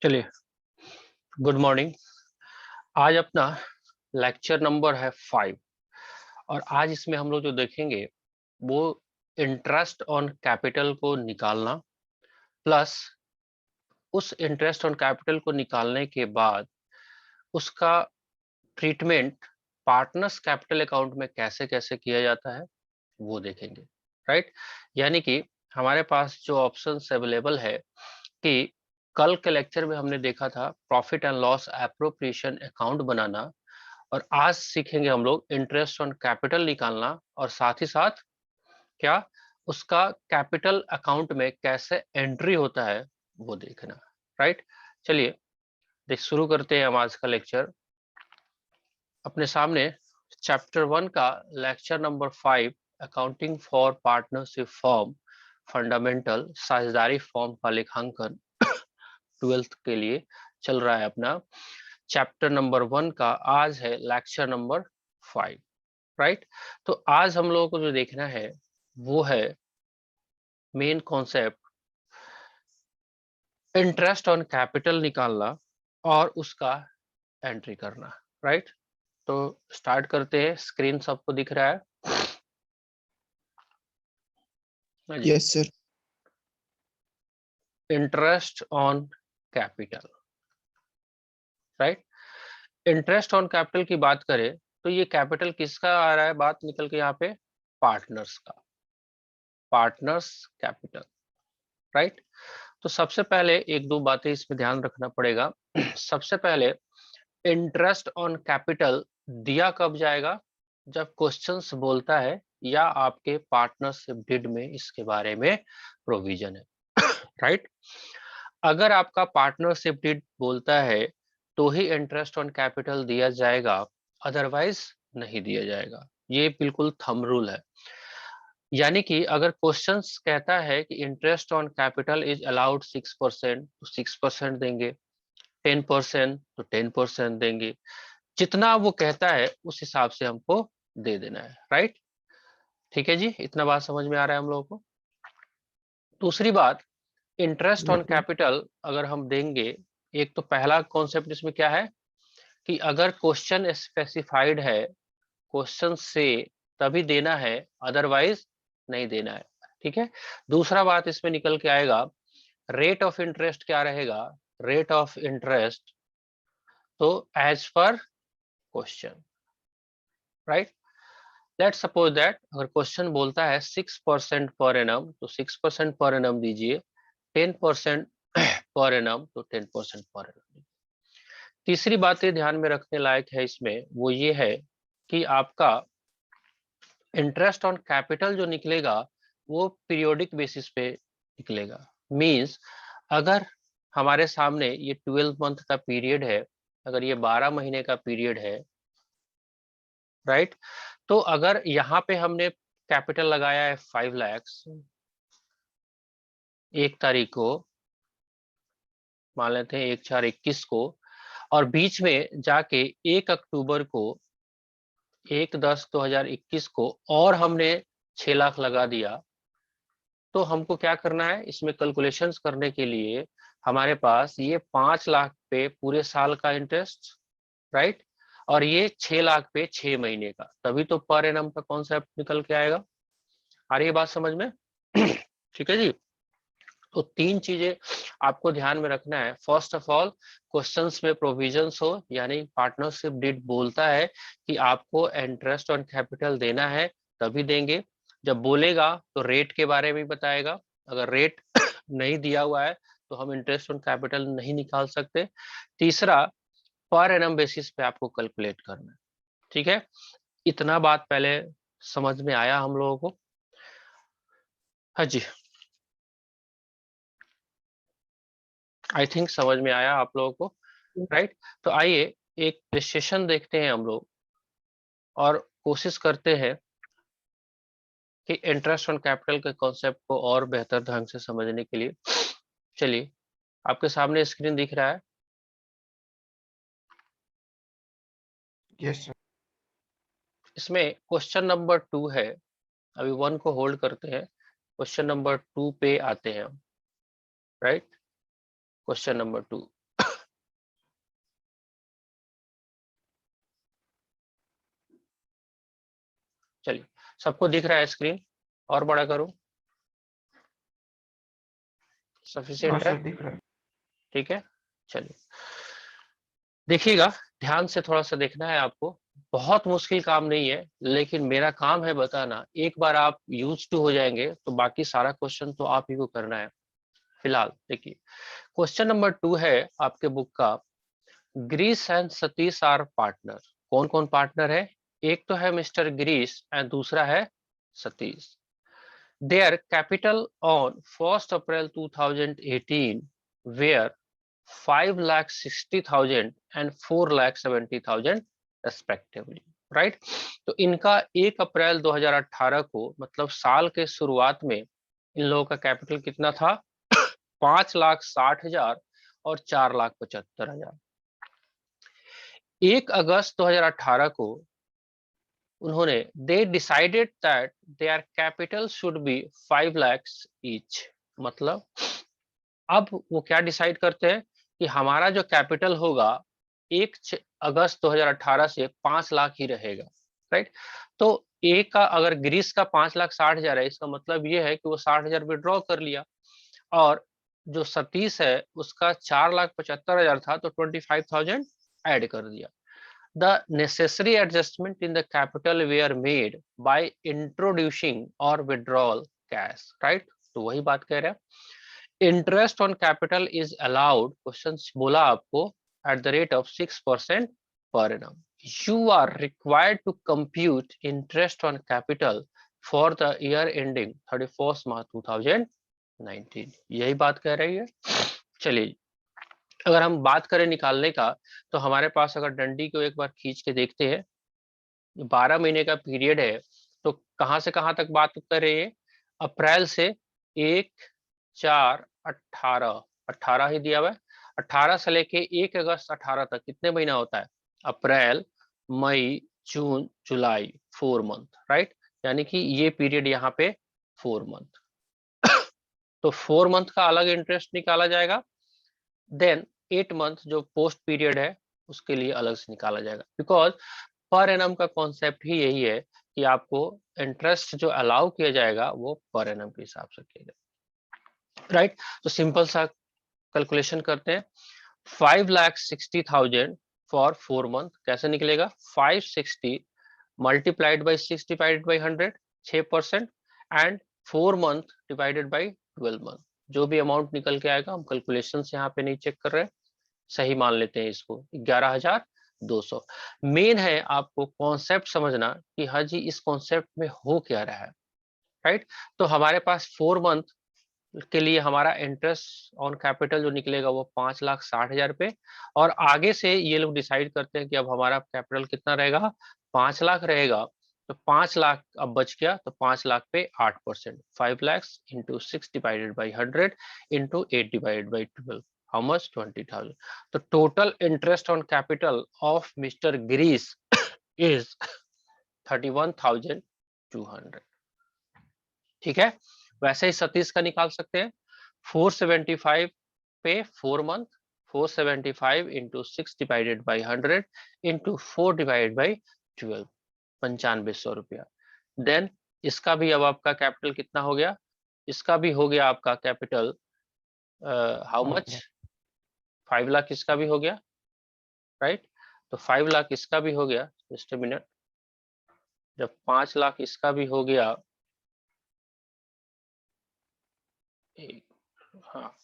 चलिए, good morning. आज अपना लेक्चर नंबर है 5 और आज इसमें हम लोग जो देखेंगे वो इंटरेस्ट ऑन कैपिटल को निकालना प्लस उस इंटरेस्ट ऑन कैपिटल को निकालने के बाद उसका ट्रीटमेंट पार्टनर्स कैपिटल अकाउंट में कैसे कैसे किया जाता है वो देखेंगे। राइट, यानी कि हमारे पास जो ऑप्शंस अवेलेबल है कि कल के लेक्चर में हमने देखा था profit and loss appropriation account बनाना, और आज सीखेंगे हम लोग इंटरेस्ट ऑन कैपिटल निकालना और साथ ही साथ क्या उसका कैपिटल अकाउंट में कैसे एंट्री होता है वो देखना। राइट, चलिए देख शुरू करते हैं हम आज का लेक्चर। अपने सामने चैप्टर 1 का lecture number 5 accounting for partnership form fundamental साझेदारी फॉर्म का लेखांकन 12th के लिए चल रहा है। अपना चैप्टर नंबर 1 का आज है लेक्चर नंबर 5। राइट, तो आज हम लोगों को जो देखना है वो है main concept interest on capital निकालना और उसका एंट्री करना। राइट, तो स्टार्ट करते हैं। स्क्रीन सबको दिख रहा है? हाँ जी। Yes sir. Interest on capital. Right, interest on capital की बात करें तो ये कैपिटल किसका आ रहा है, बात निकल के यहाँ पे पार्टनर्स का, पार्टनर्स कैपिटल। राइट, तो सबसे पहले एक दो बातें इसमें ध्यान रखना पड़ेगा। सबसे पहले इंटरेस्ट ऑन कैपिटल दिया कब जाएगा? जब क्वेश्चंस बोलता है या आपके पार्टनरशिप डिड में इसके बारे में प्रोविजन है। राइट, अगर आपका पार्टनरशिप डीड बोलता है तो ही इंटरेस्ट ऑन कैपिटल दिया जाएगा, अदरवाइज नहीं दिया जाएगा। ये बिल्कुल थंब रूल है। यानी कि अगर क्वेश्चंस कहता है कि interest on capital is allowed 6%, तो 6% देंगे, 10% तो 10% देंगे। जितना वो कहता है उस हिसाब से हमको दे देना है। राइट, ठीक है जी, इतना बात समझ में आ रहा है हम लोगों को। दूसरी बात, इंटरेस्ट ऑन कैपिटल अगर हम देंगे, एक तो पहला कॉन्सेप्ट इसमें क्या है कि अगर क्वेश्चन स्पेसिफाइड है, क्वेश्चन से तभी देना है, अदरवाइज नहीं देना है। ठीक है, दूसरा बात इसमें निकल के आएगा, रेट ऑफ इंटरेस्ट क्या रहेगा? रेट ऑफ इंटरेस्ट तो as per question. Right, let's suppose that अगर क्वेश्चन बोलता है 6% पर एनम तो 6% पर एनम दीजिए, 10% पर एनम तो 10% पर एनम। तीसरी बात ये ध्यान में रखने लायक है इसमें, वो ये है कि आपका इंटरेस्ट ऑन कैपिटल जो निकलेगा वो पीरियोडिक बेसिस पे निकलेगा। मींस अगर हमारे सामने ये 12 मंथ का पीरियड है, अगर ये 12 महीने का पीरियड है, राइट, तो अगर यहाँ पे हमने कैपिटल लगाया है 5 लाख 1 तारीख को, मान लेते हैं 1/4/21 को, और बीच में जाके 1 अक्टूबर को, 1/10/2021 को और हमने 6 लाख लगा दिया, तो हमको क्या करना है इसमें कैलकुलेशंस करने के लिए हमारे पास ये 5 लाख पे पूरे साल का इंटरेस्ट, राइट, और ये 6 लाख पे 6 महीने का, तभी तो पर एनम का कॉन्सेप्ट निकल के आएगा। आ रही है बात समझ में? ठीक है जी, तो 3 चीजें आपको ध्यान में रखना है। फर्स्ट ऑफ ऑल, क्वेश्चंस में प्रोविजंस हो, यानी पार्टनरशिप डीड बोलता है कि आपको इंटरेस्ट ऑन कैपिटल देना है तभी देंगे। जब बोलेगा तो रेट के बारे में बताएगा, अगर रेट नहीं दिया हुआ है तो हम इंटरेस्ट ऑन कैपिटल नहीं निकाल सकते। तीसरा, पर एनम बेसिस पे आपको कैलकुलेट करना है। ठीक है, इतना बात पहले समझ में आया हम लोगों को? हाँ जी, आई थिंक समझ में आया आप लोगों को। राइट, तो आइए एक इलस्ट्रेशन देखते हैं हम लोग और कोशिश करते हैं कि इंटरेस्ट ऑन कैपिटल के कॉन्सेप्ट को और बेहतर ढंग से समझने के लिए। चलिए, आपके सामने स्क्रीन दिख रहा है? Yes sir. इसमें क्वेश्चन नंबर 2 है, अभी 1 को होल्ड करते हैं, क्वेश्चन नंबर 2 पे आते हैं हम। राइट, क्वेश्चन नंबर 2, चलिए, सबको दिख रहा है स्क्रीन? और बड़ा करूं? हाँ सफिशिएंट है? सर दिख रहा है। ठीक है, चलिए देखिएगा, ध्यान से थोड़ा सा देखना है आपको। बहुत मुश्किल काम नहीं है, लेकिन मेरा काम है बताना। एक बार आप यूज टू हो जाएंगे तो बाकी सारा क्वेश्चन तो आप ही को करना है। फिलहाल देखिए, क्वेश्चन नंबर 2 है आपके बुक का, Girish and Satish are partner. कौन कौन पार्टनर है? एक तो है मिस्टर ग्रीस एंड दूसरा है Satish. Their capital on 1st April 2018 were 5,60,000 and 4,70,000 respectively, right. तो इनका 1 अप्रैल 2018 को, मतलब साल के शुरुआत में, इन लोगों का कैपिटल कितना था? 5,60,000 और 4,75,000। 1 अगस्त 2018 को उन्होंने they decided that their capital should be 5 lakhs each. मतलब अब वो क्या डिसाइड करते हैं कि हमारा जो कैपिटल होगा 1 अगस्त 2018 से 5 लाख ही रहेगा, राइट। तो एक का अगर ग्रीस का 5,60,000 है, इसका मतलब ये है कि वो 60,000 विड्रॉ कर लिया, और जो सतीश है उसका 4,75,000 था तो 25,000 ऐड कर दिया। The necessary adjustment in the capital were made by introducing or withdrawal cash, right? तो वही बात कह रहे हैं। Interest on capital is allowed, question बोला आपको, at the rate of 6% per annum. You are required to compute interest on capital for the year ending 31 March 2019। यही बात कह रही है। चलिए, अगर हम बात करें निकालने का, तो हमारे पास अगर डंडी को एक बार खींच के देखते हैं, 12 महीने का पीरियड है, तो कहां से कहां तक बात कर रही है? अप्रैल से 1, 4, 18, 18 ही दिया हुआ है। 18 से लेके 1 अगस्त 18 तक कितने महीना होता है? अप्रैल, मई, जून, जुलाई, 4 मंथ, राइट। यानी कि ये पीरियड यहाँ पे 4 मंथ। तो 4 मंथ का अलग इंटरेस्ट निकाला जाएगा, देन 8 मंथ जो पोस्ट पीरियड है उसके लिए अलग से निकाला जाएगा। बिकॉज पर एनम का कॉन्सेप्ट ही यही है कि आपको इंटरेस्ट जो अलाउ किया जाएगा वो पर एनम के हिसाब से किया जाएगा, राइट। तो सिंपल सा कैलकुलेशन करते हैं। 5,60,000 फॉर 4 मंथ कैसे निकलेगा? 560 multiplied by 6 divided by 100, 6%, and 4 month divided by 12 month. जो भी अमाउंट निकल के आएगा, हम कैलकुलेशन से यहाँ पे नहीं चेक कर रहे हैं, सही मान लेते हैं इसको, 11,200। मेन है आपको कॉन्सेप्ट समझना कि हाँ जी इस कॉन्सेप्ट में हो क्या रहा है, राइट। तो हमारे पास 4 मंथ के लिए हमारा इंटरेस्ट ऑन कैपिटल जो निकलेगा वो 5,60,000 पे, और आगे से ये लोग डिसाइड करते हैं कि अब हमारा कैपिटल कितना रहेगा? 5 लाख रहेगा। तो 5 लाख अब बच गया, तो 5 लाख पे 8%, 5 lakhs into 6 divided by 100 into 8 divided by 12, how much? 20,000। तो total interest on capital of mister Girish is 31,200। ठीक है, वैसे ही सतीश का निकाल सकते हैं। 475 पे 4 month, 475 into 6 divided by 100 into 4 divided by 12, 9500 रुपया। देन इसका भी अब आपका कैपिटल कितना हो गया? इसका भी हो गया आपका कैपिटल हाउ मच? 5 लाख इसका भी हो गया, राइट। तो 5 लाख इसका भी हो गया। जस्ट अ मिनट, जब 5 लाख इसका भी हो गया, हाँ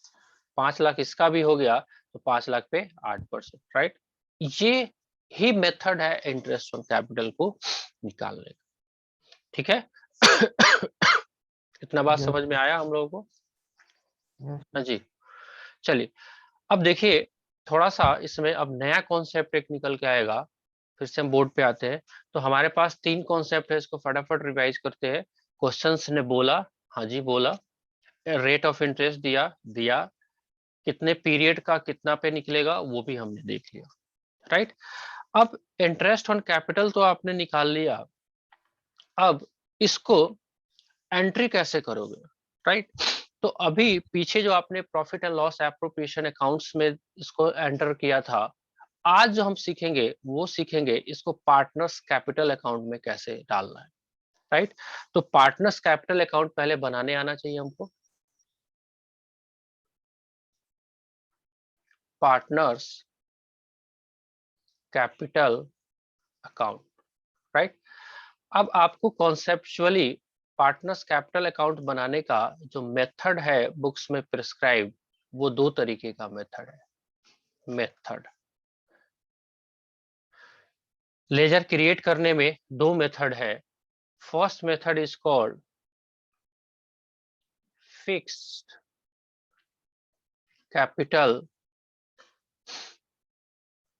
5 लाख इसका भी हो गया, तो 5 लाख पे 8%, राइट। ये ही मेथड है इंटरेस्ट ऑन कैपिटल को निकालने का, ठीक है। इतना बात समझ में आया हम लोगों को? हाँ जी, चलिए अब देखिए, थोड़ा सा इसमें अब नया कॉन्सेप्ट एक निकल के आएगा। फिर से हम बोर्ड पे आते हैं, तो हमारे पास 3 कॉन्सेप्ट है, इसको फटाफट रिवाइज करते हैं। क्वेश्चंस ने बोला, हाँ जी बोला, रेट ऑफ इंटरेस्ट दिया दिया, कितने पीरियड का कितना पे निकलेगा वो भी हमने देख लिया, राइट। अब इंटरेस्ट ऑन कैपिटल तो आपने निकाल लिया, अब इसको एंट्री कैसे करोगे, राइट। तो अभी पीछे जो आपने profit and loss appropriation accounts में इसको एंटर किया था, आज जो हम सीखेंगे वो सीखेंगे इसको पार्टनर्स कैपिटल अकाउंट में कैसे डालना है, राइट। तो पार्टनर्स कैपिटल अकाउंट पहले बनाने आना चाहिए हमको। Partners capital account, right. अब आपको कॉन्सेप्चुअली पार्टनर्स कैपिटल अकाउंट बनाने का जो मेथड है बुक्स में प्रिस्क्राइब, वो दो तरीके का मेथड है। मेथड लेजर क्रिएट करने में दो मेथड है। First method is called fixed capital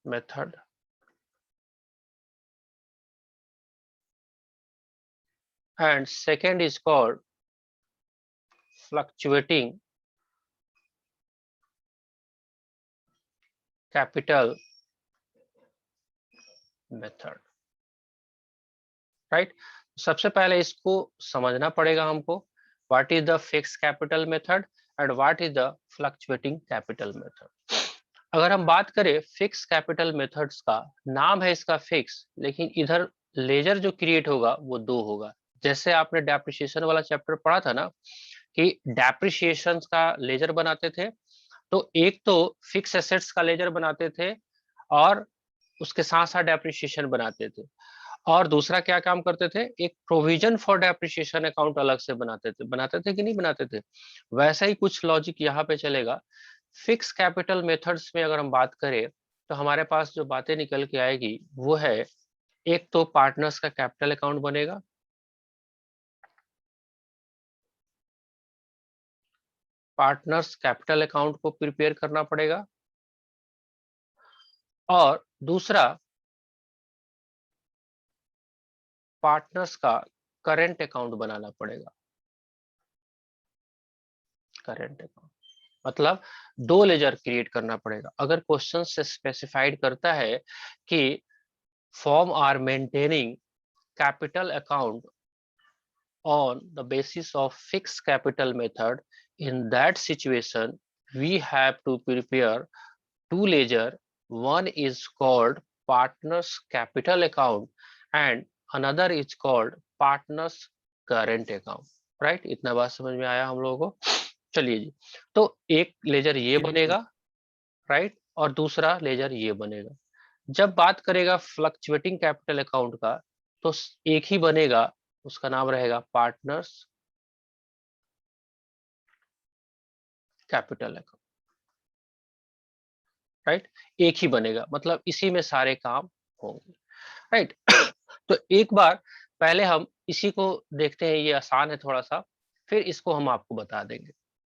method and second is called fluctuating capital method, right. सबसे पहले इसको समझना पड़ेगा हमको, what is the fix capital method and what is the fluctuating capital method. अगर हम बात करें फिक्स कैपिटल मेथड्स का, नाम है इसका फिक्स, लेकिन इधर लेजर जो क्रिएट होगा वो दो होगा। जैसे आपने डेप्रिसिएशन वाला चैप्टर पढ़ा था ना, कि डेप्रिसिएशन का लेजर बनाते थे, तो एक तो फिक्स एसेट्स का लेजर बनाते थे और उसके साथ साथ डेप्रिसिएशन बनाते थे, और दूसरा क्या काम करते थे, एक प्रोविजन फॉर डेप्रिसिएशन अकाउंट अलग से बनाते थे कि नहीं बनाते थे। वैसा ही कुछ लॉजिक यहाँ पे चलेगा। फिक्स कैपिटल मेथड्स में अगर हम बात करें तो हमारे पास जो बातें निकल के आएगी वो है, एक तो पार्टनर्स का कैपिटल अकाउंट बनेगा, पार्टनर्स कैपिटल अकाउंट को प्रिपेयर करना पड़ेगा, और दूसरा पार्टनर्स का करंट अकाउंट बनाना पड़ेगा। करंट अकाउंट मतलब दो लेजर क्रिएट करना पड़ेगा। अगर क्वेश्चन से स्पेसिफाइड करता है कि firm are maintaining capital account on the basis of fixed capital method, in that situation we have to prepare two ledger. One is called partners capital account and another is called partners current account, right। इतना बात समझ में आया हम लोगों को। चलिए जी, तो एक लेजर ये बनेगा, राइट, और दूसरा लेजर ये बनेगा। जब बात करेगा फ्लक्चुएटिंग कैपिटल अकाउंट का, तो एक ही बनेगा, उसका नाम रहेगा पार्टनर्स कैपिटल अकाउंट, राइट। एक ही बनेगा, मतलब इसी में सारे काम होंगे, राइट। तो एक बार पहले हम इसी को देखते हैं, ये आसान है थोड़ा सा, फिर इसको हम आपको बता देंगे,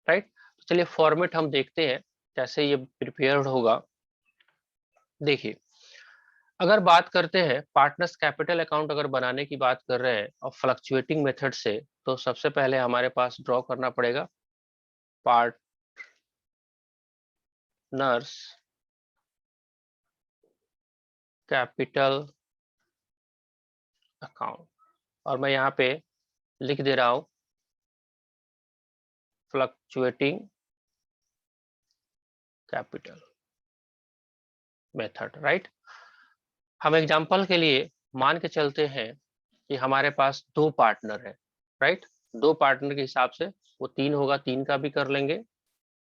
राइट। तो चलिए फॉर्मेट हम देखते हैं कैसे ये प्रिपेयर्ड होगा। देखिए, अगर बात करते हैं पार्टनर्स कैपिटल अकाउंट अगर बनाने की बात कर रहे हैं और फ्लक्चुएटिंग मेथड से, तो सबसे पहले हमारे पास ड्रॉ करना पड़ेगा पार्टनर्स कैपिटल अकाउंट, और मैं यहाँ पे लिख दे रहा हूं फ्लक्चुएटिंग कैपिटल मेथड, राइट। हम एग्जांपल के लिए मान के चलते हैं कि हमारे पास दो पार्टनर है, राइट। दो पार्टनर के हिसाब से वो तीन होगा, तीन का भी कर लेंगे।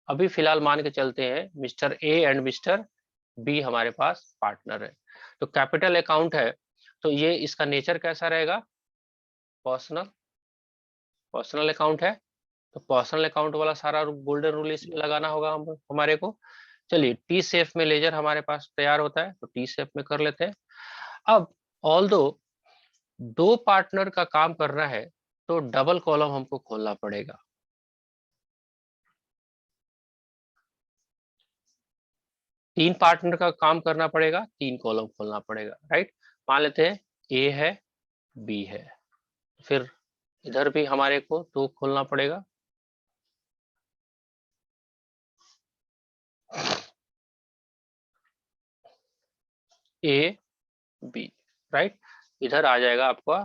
अभी फिलहाल मान के चलते हैं mister A and mister B हमारे पास पार्टनर है। तो कैपिटल अकाउंट है, तो ये इसका नेचर कैसा रहेगा, पर्सनल। पर्सनल अकाउंट है, तो पर्सनल अकाउंट वाला सारा गोल्डन रूल इसमें लगाना होगा हमारे को। चलिए टी शेप में लेजर हमारे पास तैयार होता है, तो टी शेप में कर लेते हैं। अब ऑल्दो दो पार्टनर का काम करना है, तो डबल कॉलम हमको खोलना पड़ेगा। तीन पार्टनर का काम करना पड़ेगा, तीन कॉलम खोलना पड़ेगा, राइट। मान लेते हैं ए है, बी है, फिर इधर भी हमारे को दो खोलना पड़ेगा। A B, right. इधर आ जाएगा आपका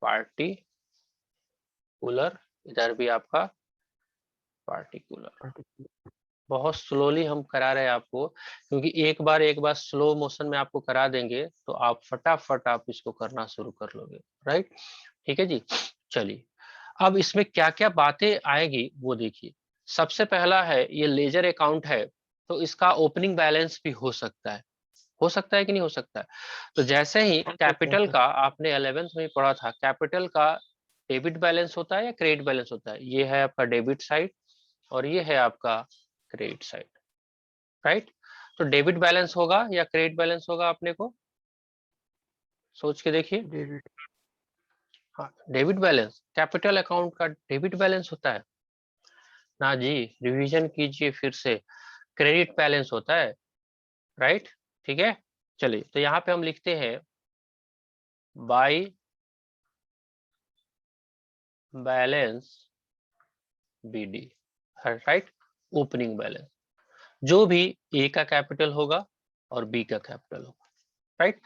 पार्टिकुलर, इधर भी आपका पार्टिकुलर, बहुत स्लोली हम करा रहे हैं आपको, क्योंकि एक बार स्लो मोशन में आपको करा देंगे तो आप फटाफट आप इसको करना शुरू कर लोगे, राइट। ठीक है जी। चलिए, अब इसमें क्या क्या बातें आएगी वो देखिए। सबसे पहला है, ये लेजर अकाउंट है तो इसका ओपनिंग बैलेंस भी हो सकता है कि नहीं हो सकता है। तो जैसे ही हो सकता है कैपिटल सर। का आपने 11th में पढ़ा था, कैपिटल का डेबिट बैलेंस होता है या क्रेडिट बैलेंस होता है, ये है आपका डेबिट साइड और ये है आपका क्रेडिट साइड, राइट। तो डेबिट बैलेंस होगा या क्रेडिट बैलेंस होगा, अपने को सोच के देखिए। डेबिट। हाँ, डेबिट बैलेंस, कैपिटल अकाउंट का डेबिट बैलेंस होता है ना जी, रिवीजन कीजिए फिर से, क्रेडिट बैलेंस होता है, राइट। ठीक है। चलिए, तो यहाँ पे हम लिखते हैं by balance BD, right, opening balance, जो भी ए का कैपिटल होगा और बी का कैपिटल होगा, राइट।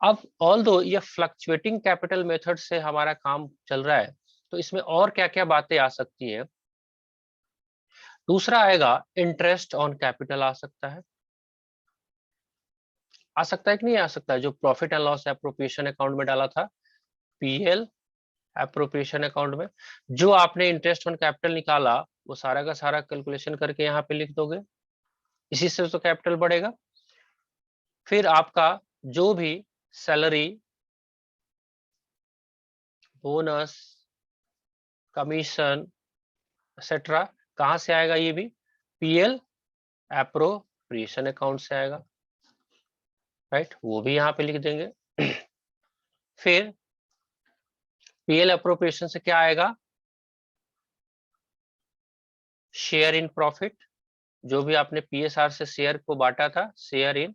अब ऑल्दो ये फ्लक्चुएटिंग कैपिटल मेथड से हमारा काम चल रहा है, तो इसमें और क्या क्या बातें आ सकती है। दूसरा आएगा इंटरेस्ट ऑन कैपिटल, आ सकता है कि नहीं आ सकता है, जो profit and loss appropriation account में डाला था, पीएल एप्रोप्रिएशन अकाउंट में, जो आपने इंटरेस्ट ऑन कैपिटल निकाला वो सारा का सारा कैलकुलेशन करके यहाँ पे लिख दोगे, इसी से तो कैपिटल बढ़ेगा। फिर आपका जो भी सैलरी, बोनस, कमीशन एक्सेट्रा, कहां से आएगा, ये भी पीएल एप्रोप्रिएशन अकाउंट से आएगा, राइट, वो भी यहाँ पे लिख देंगे। फिर पीएल एप्रोप्रिएशन से क्या आएगा, शेयर इन प्रॉफिट, जो भी आपने पीएसआर से शेयर को बांटा था, शेयर इन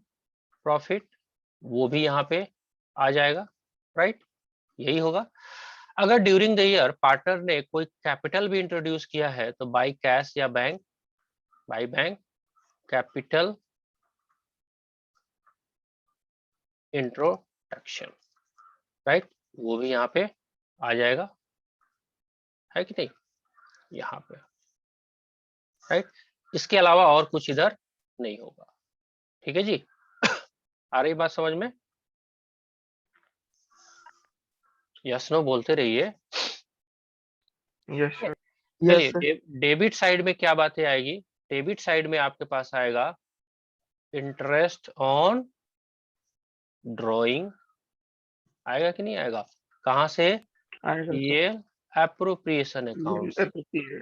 प्रॉफिट, वो भी यहाँ पे आ जाएगा, राइट, यही होगा। अगर ड्यूरिंग द ईयर पार्टनर ने कोई कैपिटल भी इंट्रोड्यूस किया है तो बाय कैश या bank, by bank capital introduction, right, वो भी यहाँ पे आ जाएगा, है कि नहीं, यहाँ पे, राइट। इसके अलावा और कुछ इधर नहीं होगा, ठीक है जी। आ रही बात समझ में, यस नो बोलते रहिए। Yes sir. Yes sir. चलिए, डेबिट साइड में क्या बातें आएगी, डेबिट साइड में आपके पास आएगा इंटरेस्ट ऑन ड्रॉइंग, आएगा कि नहीं आएगा, कहां से, आएगा सर। पीएल एप्रोप्रिएशन अकाउंट से, ये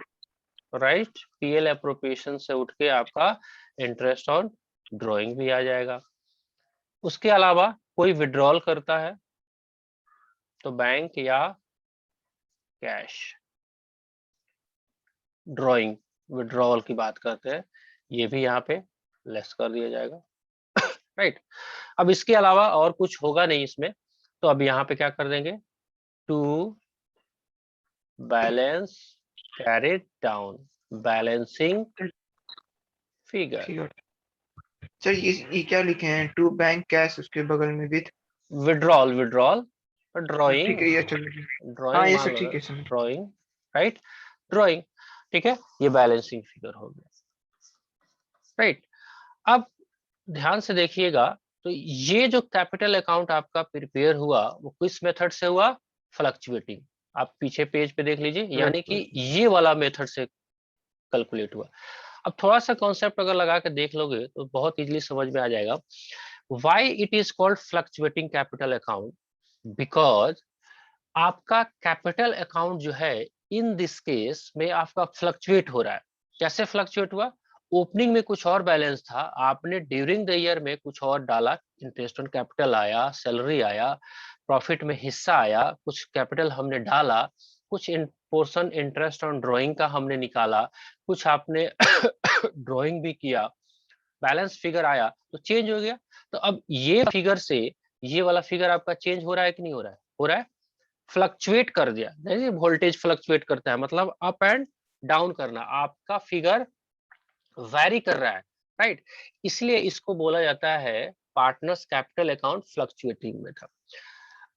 राइट, पीएल एप्रोप्रिएशन से उठ के आपका इंटरेस्ट ऑन ड्रॉइंग भी आ जाएगा। उसके अलावा कोई विड्रॉल करता है तो बैंक या कैश, ड्रॉइंग विड्रॉल की बात करते हैं, ये भी यहाँ पे लेस कर दिया जाएगा, राइट। अब इसके अलावा और कुछ होगा नहीं इसमें, तो अब यहाँ पे क्या कर देंगे, to balance carried down, balancing figure, figure. Sir ये क्या लिखे हैं, टू बैंक कैश उसके बगल में विथ। विड्रॉल, विड्रॉल, ठीक ड्रॉइंग, है, ये चल। हाँ ड्रॉइंग ये मान सर लो ना, ठीक है सर। ड्रॉइंग, राइट, ड्रॉइंग, ठीक है, ये बैलेंसिंग फिगर हो गया, राइट। अब ध्यान से देखिएगा, तो ये जो कैपिटल अकाउंट आपका प्रिपेयर हुआ वो किस मेथड से हुआ, फ्लक्चुएटिंग, आप पीछे पेज पे देख लीजिए, यानी कि ये वाला मेथड से कैलकुलेट हुआ। अब थोड़ा सा कॉन्सेप्ट अगर लगा के देख लोगे तो बहुत इजीली समझ में आ जाएगा, why it is called fluctuating capital account, because आपका कैपिटल अकाउंट जो है इन दिस केस में आपका फ्लक्चुएट हो रहा है। कैसे फ्लक्चुएट हुआ, ओपनिंग में कुछ और बैलेंस था, आपने ड्यूरिंग द ईयर में कुछ और डाला, इंटरेस्ट ऑन कैपिटल आया, सैलरी आया, प्रॉफिट में हिस्सा आया, कुछ कैपिटल हमने डाला, कुछ पोर्शन इंटरेस्ट ऑन ड्राइंग का हमने निकाला, कुछ आपने ड्राइंग भी किया, बैलेंस फिगर आया तो चेंज हो गया। तो अब ये फिगर से ये वाला फिगर आपका चेंज हो रहा है कि नहीं हो रहा है, हो रहा है, फ्लक्चुएट कर दिया, नहीं वोल्टेज फ्लक्चुएट करता है, मतलब अप एंड डाउन करना, आपका फिगर वैरी कर रहा है, राइट, इसलिए इसको बोला जाता है partners capital account fluctuating method.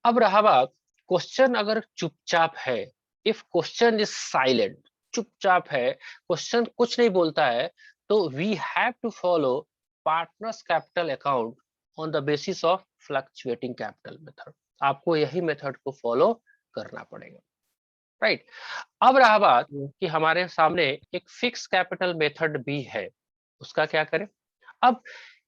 अब रहा बात, क्वेश्चन अगर चुपचाप है, इफ क्वेश्चन इज साइलेंट, चुपचाप है, क्वेश्चन कुछ नहीं बोलता है, तो we have to follow partners capital account on the basis of fluctuating capital method. आपको यही मेथड को फॉलो करना पड़ेगा, राइट। अब रहा बात कि हमारे सामने एक फिक्स कैपिटल मेथड भी है, उसका क्या करें। अब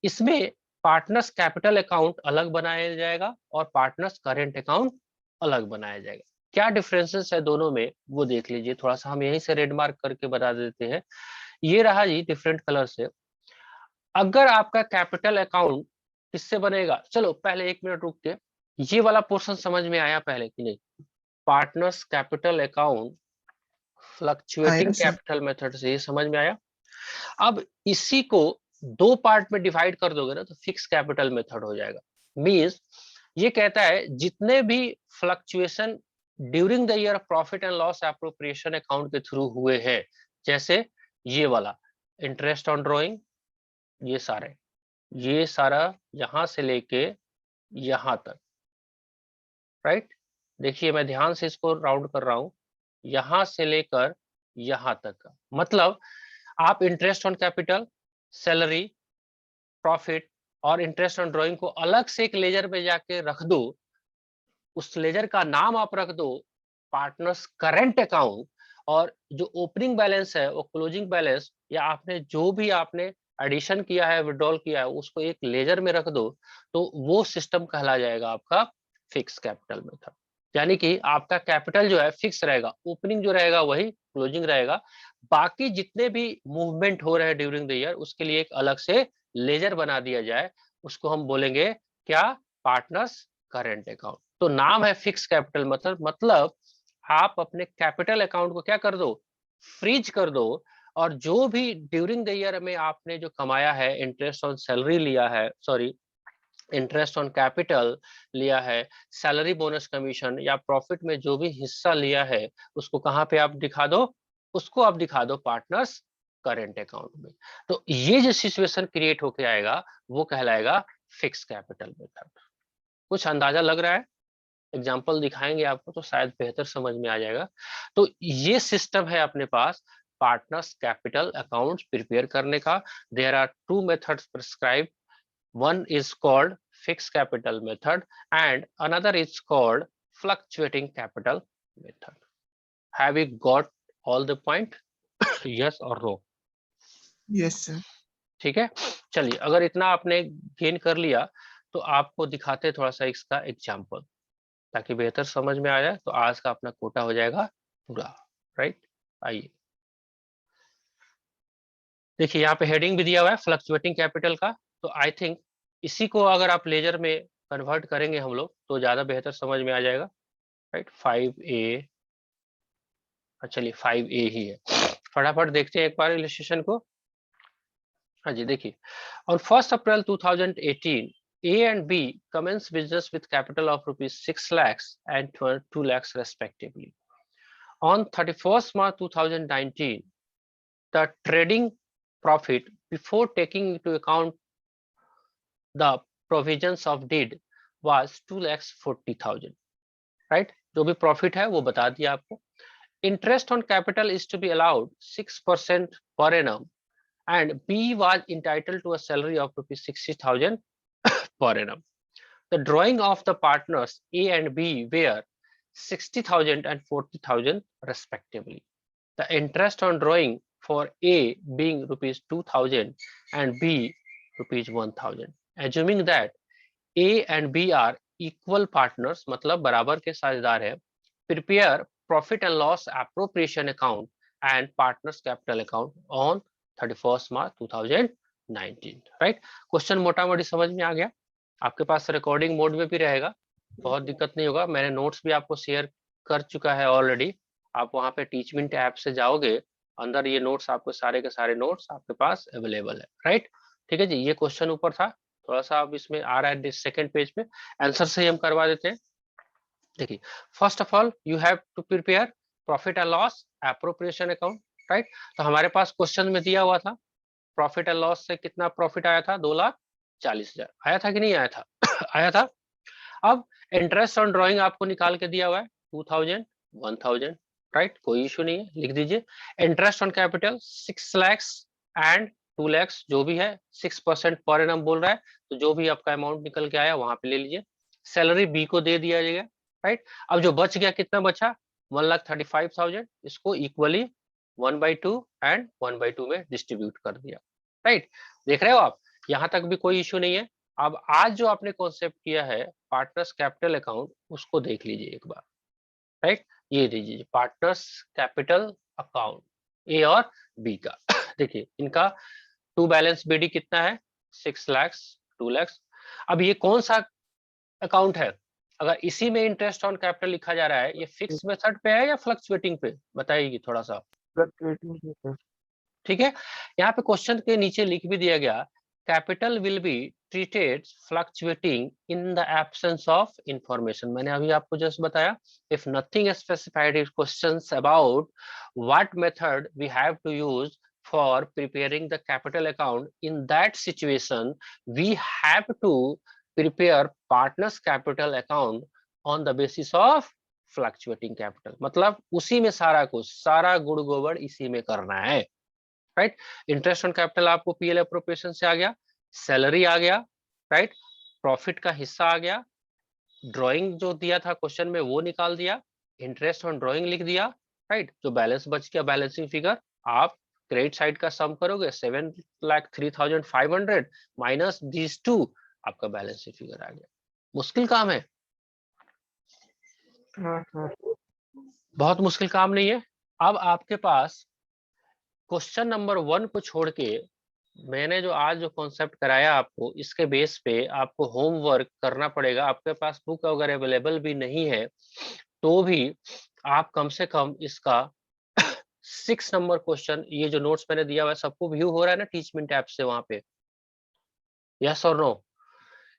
इसमें पार्टनर्स कैपिटल अकाउंट अलग बनाया जाएगा और पार्टनर्स करेंट अकाउंट अलग बनाया जाएगा। क्या डिफरेंसेस है दोनों में वो देख लीजिए। थोड़ा सा हम यहीं से रेड मार्क करके बता देते हैं। ये रहा जी डिफरेंट कलर से। अगर आपका कैपिटल अकाउंट किससे बनेगा, चलो पहले 1 मिनट रुक के ये वाला पोर्शन समझ में आया पहले कि नहीं। पार्टनर्स कैपिटल अकाउंट फ्लक्चुएटिंग आया सर। कैपिटल मेथड से ये समझ में आया। अब इसी को 2 पार्ट में डिवाइड कर दोगे ना तो फिक्स कैपिटल मेथड हो जाएगा। मींस ये कहता है जितने भी fluctuation during the year profit and loss appropriation account के थ्रू हुए हैं, जैसे ये वाला इंटरेस्ट ऑन ड्रॉइंग, ये सारा यहां से लेके यहां तक, राइट। देखिए मैं ध्यान से इसको राउंड कर रहा हूं, यहां से लेकर यहां तक का मतलब आप interest on capital, salary, profit और इंटरेस्ट ऑन ड्राइंग को अलग से एक लेजर में जाके रख दो। उस लेजर का नाम आप रख दो पार्टनर्स करंट अकाउंट, और जो ओपनिंग बैलेंस है वो क्लोजिंग बैलेंस या आपने जो भी आपने एडिशन किया है, विड्रॉल किया है, उसको एक लेजर में रख दो, तो वो सिस्टम कहला जाएगा आपका फिक्स कैपिटल मेथड। यानी कि आपका कैपिटल जो है फिक्स रहेगा, ओपनिंग जो रहेगा वही क्लोजिंग रहेगा, बाकी जितने भी मूवमेंट हो रहे हैं ड्यूरिंग द ईयर उसके लिए एक अलग से लेजर बना दिया जाए, उसको हम बोलेंगे क्या, पार्टनर्स करेंट अकाउंट। तो नाम है फिक्स कैपिटल मतलब आप अपने कैपिटल अकाउंट को क्या कर दो, फ्रीज कर दो, और जो भी ड्यूरिंग द ईयर में आपने जो कमाया है, इंटरेस्ट ऑन सैलरी लिया है, सॉरी इंटरेस्ट ऑन कैपिटल लिया है, सैलरी बोनस कमीशन या प्रॉफिट में जो भी हिस्सा लिया है, उसको कहाँ पे आप दिखा दो, उसको आप दिखा दो पार्टनर्स करेंट अकाउंट में। तो ये जो सिचुएशन क्रिएट होके आएगा वो कहलाएगा फिक्स कैपिटल मेथड। कुछ अंदाजा लग रहा है? एग्जाम्पल दिखाएंगे आपको तो शायद बेहतर समझ में आ जाएगा। तो ये सिस्टम है अपने पास पार्टनर्स कैपिटल अकाउंट्स प्रिपेयर करने का। There are 2 methods prescribed, one is called fixed capital method and another is called fluctuating capital method. Have you got all the point? Yes or no? Yes sir. ठीक है, चलिए अगर इतना आपने gain कर लिया तो आपको दिखाते थोड़ा सा इसका एग्जाम्पल, ताकि बेहतर समझ में आ जाए। तो आज का अपना कोटा हो जाएगा पूरा, राइट। आइए देखिए यहाँ पे हेडिंग भी दिया हुआ है फ्लक्चुएटिंग कैपिटल का। तो आई थिंक इसी को अगर आप लेजर में कन्वर्ट करेंगे हम लोग तो ज्यादा बेहतर समझ में आ जाएगा, राइट। 5A, चलिए 5A ही है। फटाफट देखते हैं एक बार इलस्ट्रेशन को। हाँ जी देखिए, on 1 April 2018 A and B commenced business with capital of rupees 6 lakhs and 2 lakhs respectively. On 31st March 2019, the trading profit before taking into account the provisions of deed was 2,40,000, right? जो भी profit है वो बता दिया आपको। Interest on capital is to be allowed 6% per annum and B was entitled to a salary of rupees 60,000 per annum. The drawing of the partners A and B were 60,000 and 40,000 respectively. The interest on drawing for A being rupees 2,000 and B rupees 1,000. Assuming that A and B are equal partners, मतलब बराबर के साझेदार हैं, prepare profit and loss appropriation account and partners capital account on 31st March 2019, right? Question मोटा मोटी समझ में आ गया। आपके पास रिकॉर्डिंग मोड में भी रहेगा, बहुत दिक्कत नहीं होगा। मैंने नोट्स भी आपको शेयर कर चुका है ऑलरेडी। आप वहां पे टीचमेंट ऐप से जाओगे, अंदर ये नोट्स आपको सारे के सारे नोट्स आपके पास अवेलेबल है, राइट। ठीक है जी, ये क्वेश्चन ऊपर था, थोड़ा सा अब इसमें आ रहा है सेकंड पेज पे, आंसर से ही हम करवा देते हैं। देखिए, first of all you have to prepare profit and loss appropriation account, right. तो हमारे पास क्वेश्चन में दिया हुआ था प्रॉफिट एंड लॉस से कितना प्रॉफिट आया था, 2,40,000 आया था कि नहीं आया था? आया था। अब इंटरेस्ट ऑन ड्रॉइंग आपको निकाल के दिया हुआ है 2,000, 1,000, राइट, कोई इशू नहीं है, लिख दीजिए। Interest on capital 6 lakhs and 2 lakh जो भी है 6% पर एनम बोल रहा है, तो जो भी आपका अमाउंट निकल के आया वहां पे ले लीजिए। सैलरी बी को दे दिया जाएगा, राइट। अब जो बच गया कितना बचा, 1,35,000, इसको इक्वली 1/2 एंड 1/2 में डिस्ट्रीब्यूट कर दिया, राइट। देख रहे हो आप, यहाँ तक भी कोई इश्यू नहीं है। अब आज जो आपने कॉन्सेप्ट किया है पार्टनर्स कैपिटल अकाउंट, उसको देख लीजिए एक बार, राइट। ये दीजिए पार्टनर्स कैपिटल अकाउंट ए और बी का। देखिए इनका टू बैलेंस बीडी कितना है, 6 लाख 2 लाख। अब ये कौन सा अकाउंट है, अगर इसी में इंटरेस्ट ऑन कैपिटल लिखा जा रहा है, ये फिक्स मेथड पे है या फ्लक्चुएटिंग पे, बताइए थोड़ा सा। ठीक है, यहाँ पे क्वेश्चन के नीचे लिख भी दिया गया, capital will be treated fluctuating in the absence of information. मैंने अभी आपको जस्ट बताया, if nothing specified in questions about what method we have to use for preparing the capital account, in that situation we have to prepare partners capital account on the basis of fluctuating capital। मतलब उसी में सारा कुछ, सारा गुड़ गोबर इसी में करना है, राइट। इंटरेस्ट ऑन कैपिटल आपको पीएल एप्रोप्रिएशन से आ गया, सैलरी आ गया, राइट, प्रॉफिट का हिस्सा आ गया, ड्राइंग जो दिया था क्वेश्चन में वो निकाल दिया, इंटरेस्ट ऑन ड्राइंग लिख दिया, राइट। जो बैलेंस बच गया बैलेंसिंग फिगर, आप क्रेडिट साइड का सम करोगे 7,03,500 माइनस दीज टू, आपका बैलेंसिंग फिगर आ गया। मुश्किल काम है? बहुत मुश्किल काम नहीं है। अब आपके पास क्वेश्चन नंबर 1 को छोड़ के मैंने जो आज जो कॉन्सेप्ट कराया आपको, इसके बेस पे आपको होमवर्क करना पड़ेगा। आपके पास बुक अगर अवेलेबल भी नहीं है तो भी आप कम से कम इसका 6 नंबर क्वेश्चन, ये जो नोट्स मैंने दिया हुआ है सबको व्यू हो रहा है ना टीचमेंट ऐप से वहां पे, यस और नो?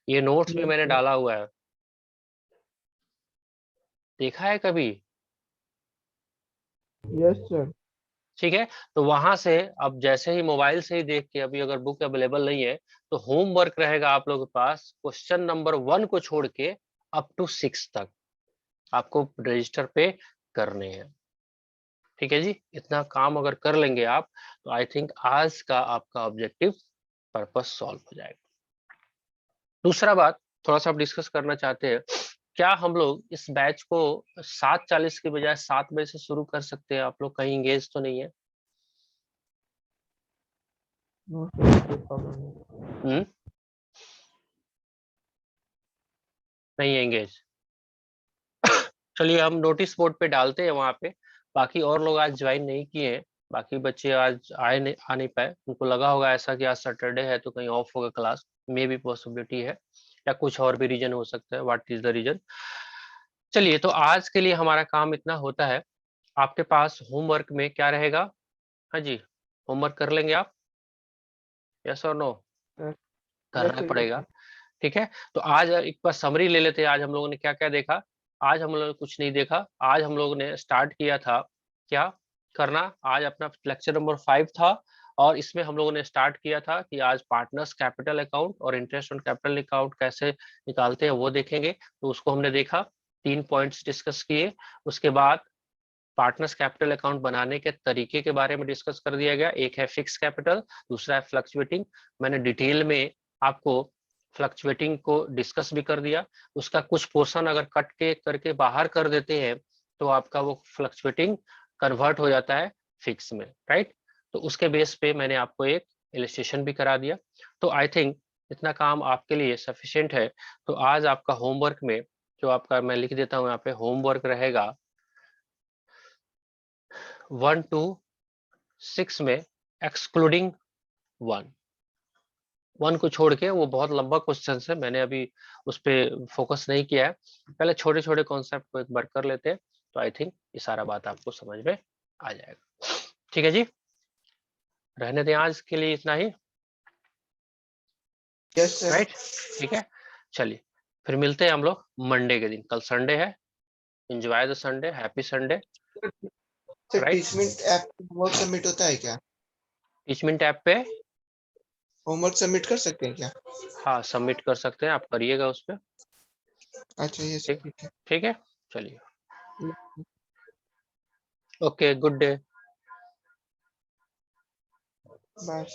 ये नोट्स भी मैंने डाला हुआ है, देखा है कभी? Yes sir. ठीक है, तो वहां से अब जैसे ही मोबाइल से ही देख के, अभी अगर बुक अवेलेबल नहीं है तो होमवर्क रहेगा आप लोगों के पास क्वेश्चन नंबर 1 को छोड़ के अप टू 6 तक आपको रजिस्टर पे करने हैं। ठीक है जी, इतना काम अगर कर लेंगे आप तो आई थिंक आज का आपका ऑब्जेक्टिव पर्पस सॉल्व हो जाएगा। दूसरा बात थोड़ा सा आप डिस्कस करना चाहते हैं, क्या हम लोग इस बैच को 7:40 के बजाय 7 बजे से शुरू कर सकते हैं? आप लोग कहीं इंगेज तो नहीं है? नहीं है इंगेज? चलिए हम नोटिस बोर्ड पे डालते हैं वहां पे। बाकी और लोग आज ज्वाइन नहीं किए हैं, बाकी बच्चे आज आ नहीं पाए, उनको लगा होगा ऐसा कि आज सैटरडे है तो कहीं ऑफ होगा क्लास, मे भी पॉसिबिलिटी है, या कुछ और भी रीजन हो सकता है, व्हाट इज द रीजन। चलिए तो आज के लिए हमारा काम इतना होता है। आपके पास होमवर्क में क्या रहेगा? हाँ जी, होमवर्क कर लेंगे आप, यस और नो? करना पड़ेगा, ठीक है। तो आज एक बार समरी ले लेते हैं, आज हम लोगों ने क्या क्या देखा। आज हम लोगों ने कुछ नहीं देखा, आज हम लोगों ने स्टार्ट किया था क्या करना, आज अपना लेक्चर नंबर 5 था, और इसमें हम लोगों ने स्टार्ट किया था कि आज पार्टनर्स कैपिटल अकाउंट और इंटरेस्ट ऑन कैपिटल अकाउंट कैसे निकालते हैं वो देखेंगे। तो उसको हमने देखा, 3 पॉइंट्स डिस्कस किए। उसके बाद पार्टनर्स कैपिटल अकाउंट बनाने के तरीके के बारे में डिस्कस कर दिया गया, एक है फिक्स कैपिटल, दूसरा है फ्लक्चुएटिंग। मैंने डिटेल में आपको फ्लक्चुएटिंग को डिस्कस भी कर दिया, उसका कुछ पोर्शन अगर कट के करके बाहर कर देते हैं तो आपका वो फ्लक्चुएटिंग कन्वर्ट हो जाता है फिक्स में, राइट। तो उसके बेस पे मैंने आपको एक इलस्ट्रेशन भी करा दिया। तो आई थिंक इतना काम आपके लिए सफिशिएंट है। तो आज आपका होमवर्क में जो आपका, मैं लिख देता हूँ यहाँ पे, होमवर्क रहेगा 1 to 6 में एक्सक्लूडिंग 1 को छोड़ के, वो बहुत लंबा क्वेश्चन है, मैंने अभी उस पर फोकस नहीं किया है। पहले छोटे छोटे कॉन्सेप्ट को एक बार कर लेते हैं, तो आई थिंक ये सारा बात आपको समझ में आ जाएगा। ठीक है जी, रहने दें आज के लिए इतना ही, यस सर। राइट। ठीक है, चलिए फिर मिलते हैं हम लोग मंडे के दिन। कल संडे है, enjoy the Sunday, happy Sunday, sir right. Teachmint app homework submit होता है क्या? टीचमेंट ऐप पे होमवर्क सबमिट कर सकते हैं क्या? हाँ सबमिट कर सकते हैं, आप करिएगा उस पर। अच्छा ये ठीक, ठीक है। ठीक है, चलिए, ओके, गुड डे। बाय।